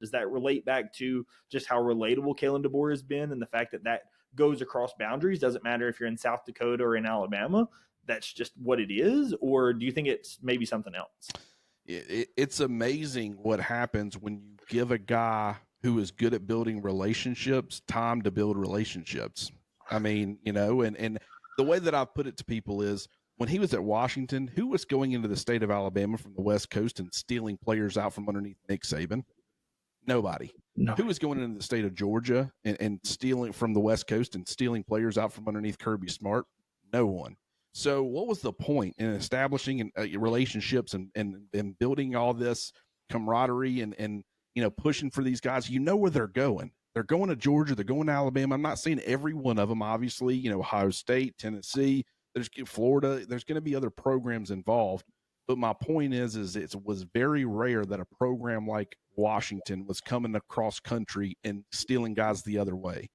Does that relate back to just how relatable Kalen DeBoer has been and the fact that that goes across boundaries? Doesn't matter if you're in South Dakota or in Alabama. That's just what it is. Or do you think it's maybe something else? It's amazing what happens when you give a guy who is good at building relationships time to build relationships. I mean, and the way that I've put it to people is when he was at Washington, who was going into the state of Alabama from the West Coast and stealing players out from underneath Nick Saban? Nobody. No. Who was going into the state of Georgia and stealing from the West Coast and stealing players out from underneath Kirby Smart? No one. So what was the point in establishing relationships and building all this camaraderie and pushing for these guys? You know where they're going. They're going to Georgia. They're going to Alabama. I'm not saying every one of them, obviously, Ohio State, Tennessee, there's Florida. There's going to be other programs involved. But my point is it was very rare that a program like Washington was coming across country and stealing guys the other way.